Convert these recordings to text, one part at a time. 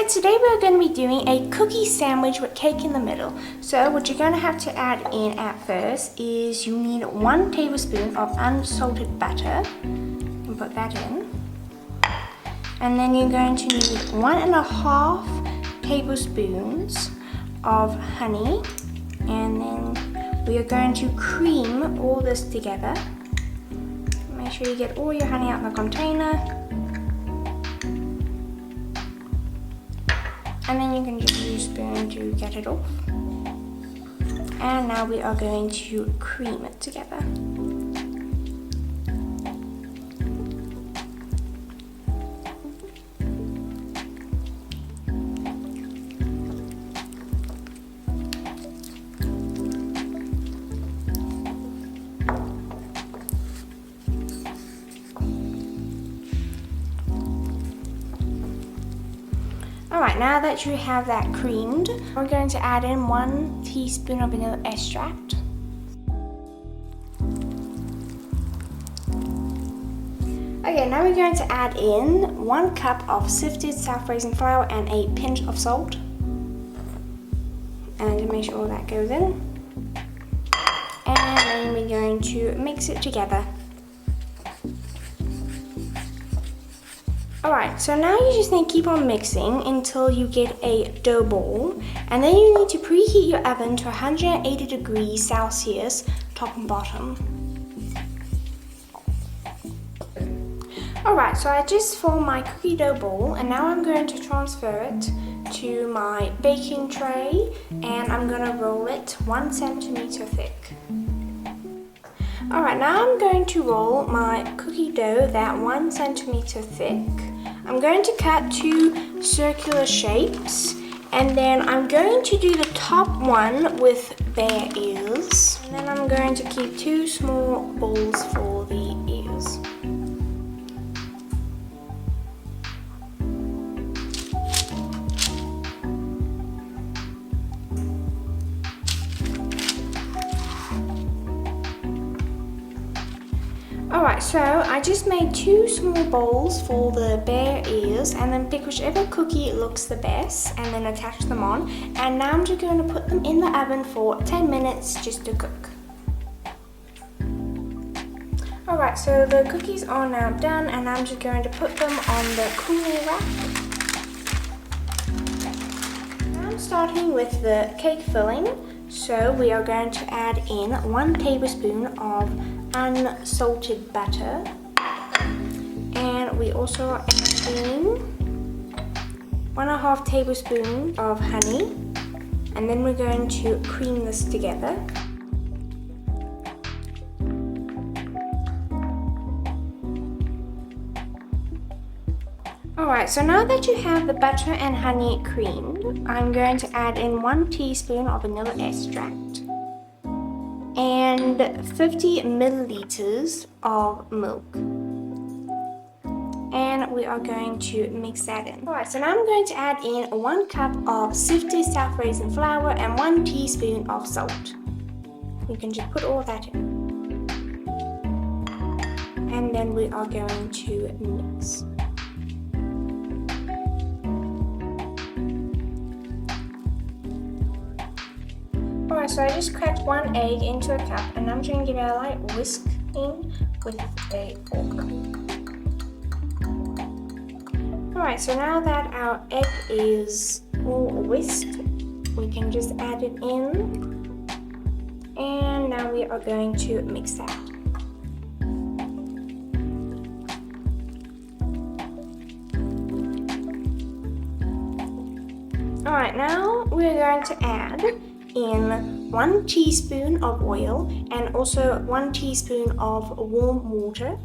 Alright, today we're going to be doing a cookie sandwich with cake in the middle. So what you're going to have to add in at first is you need 1 tablespoon of unsalted butter. You can put that in. And then you're going to need 1.5 tablespoons of honey. And then we are going to cream all this together. Make sure you get all your honey out of the container. And then you can just use a spoon to get it off. And now we are going to cream it together. Alright, now that you have that creamed, we're going to add in 1 teaspoon of vanilla extract. Okay, now we're going to add in 1 cup of sifted self-raising flour and a pinch of salt. And to make sure all that goes in. And then we're going to mix it together. Alright, so now you just need to keep on mixing until you get a dough ball, and then you need to preheat your oven to 180 degrees Celsius, top and bottom. Alright, so I just formed my cookie dough ball, and now I'm going to transfer it to my baking tray, and I'm going to roll it 1 centimeter thick. Alright, now I'm going to roll my cookie dough that 1 centimeter thick. I'm going to cut 2 circular shapes, and then I'm going to do the top one with bare ears, and then I'm going to keep 2 small balls for the ears. Alright, so I just made 2 small bowls for the bare ears, and then pick whichever cookie looks the best and then attach them on. And now I'm just going to put them in the oven for 10 minutes just to cook. Alright, so the cookies are now done, and I'm just going to put them on the cooling rack. Now I'm starting with the cake filling. So we are going to add in 1 tablespoon of unsalted butter, and we also are adding 1.5 tablespoons of honey, and then we're going to cream this together. Alright, so now that you have the butter and honey creamed, I'm going to add in 1 teaspoon of vanilla extract and 50 milliliters of milk. And we are going to mix that in. Alright, so now I'm going to add in 1 cup of sifted self-raising flour and 1 teaspoon of salt. You can just put all that in. And then we are going to mix. Alright, so I just cracked 1 egg into a cup, and I'm going to give it a light whisk in with a fork. Alright, so now that our egg is all whisked, we can just add it in, and now we are going to mix that. Alright, now we're going to add in 1 teaspoon of oil and also 1 teaspoon of warm water.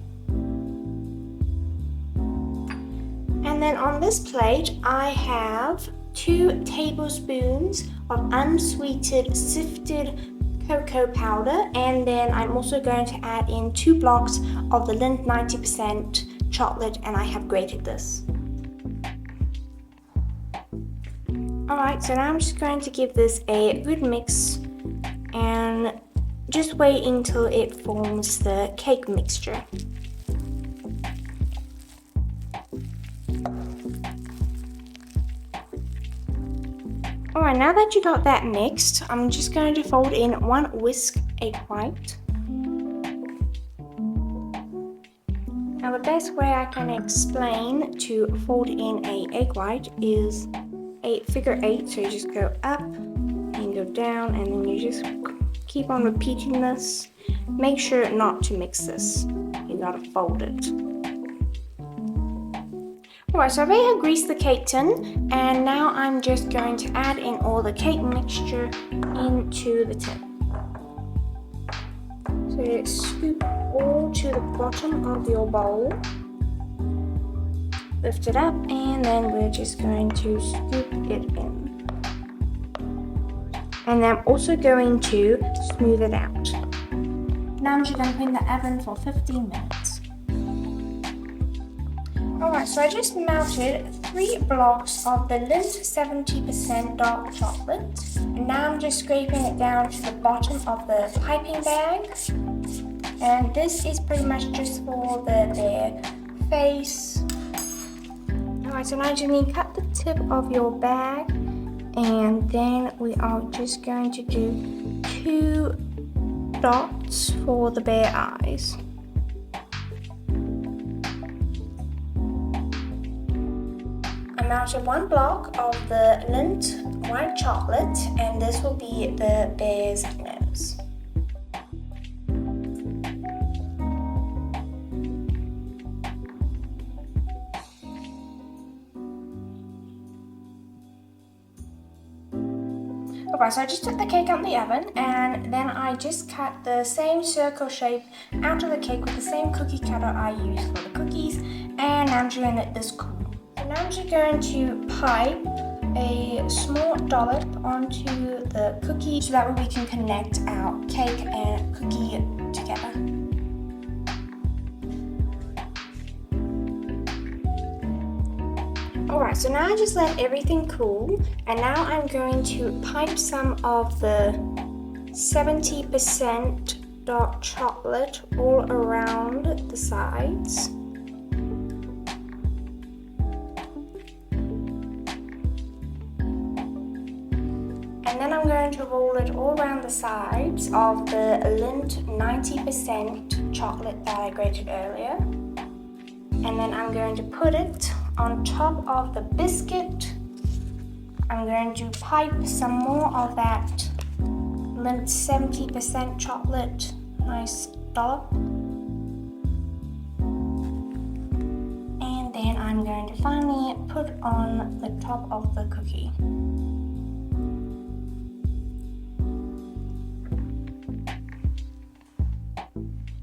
And then on this plate I have 2 tablespoons of unsweetened sifted cocoa powder, and then I'm also going to add in 2 blocks of the Lindt 90% chocolate, and I have grated this. Alright, so now I'm just going to give this a good mix and just wait until it forms the cake mixture. Alright, now that you got that mixed, I'm just going to fold in 1 whisk egg white. Now the best way I can explain to fold in an egg white is a figure 8. So you just go up and go down, and then you just keep on repeating this. Make sure not to mix this. You gotta fold it. Alright, so I've already greased the cake tin, and now I'm just going to add in all the cake mixture into the tin. So scoop all to the bottom of your bowl. Lift it up, and then we're just going to scoop it in. And then I'm also going to smooth it out. Now I'm just going to put in the oven for 15 minutes. Alright, so I just melted 3 blocks of the Lindt 70% dark chocolate. And now I'm just scraping it down to the bottom of the piping bag. And this is pretty much just for their face. Alright, so now you need to cut the tip of your bag. And then we are just going to do 2 dots for the bear eyes. I melted 1 block of the Lindt white chocolate, and this will be the bear's nose. Alright, so I just took the cake out of the oven, and then I just cut the same circle shape out of the cake with the same cookie cutter I used for the cookies, and now I'm just going to let this cool. So now I'm just going to pipe a small dollop onto the cookie so that way we can connect our cake and cookie together. Alright, so now I just let everything cool, and now I'm going to pipe some of the 70% dark chocolate all around the sides. And then I'm going to roll it all around the sides of the Lindt 90% chocolate that I grated earlier. And then I'm going to put it on top of the biscuit. I'm going to pipe some more of that Lindt 70% chocolate, nice dollop. And then I'm going to finally put on the top of the cookie.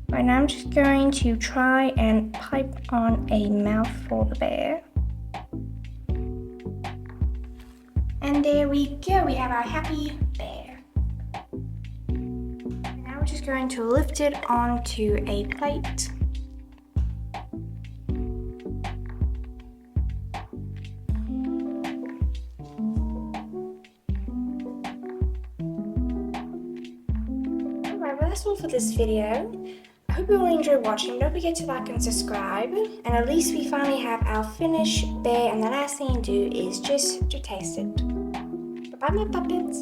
Right now I'm just going to try and pipe on a mouth for the bear. And there we go, we have our happy bear. Now we're just going to lift it onto a plate. Alright, well that's all for this video. I hope you all enjoyed watching. Don't forget to like and subscribe. And at least we finally have our finished bear, and the last thing to do is just to taste it. Bye-bye, my puppets.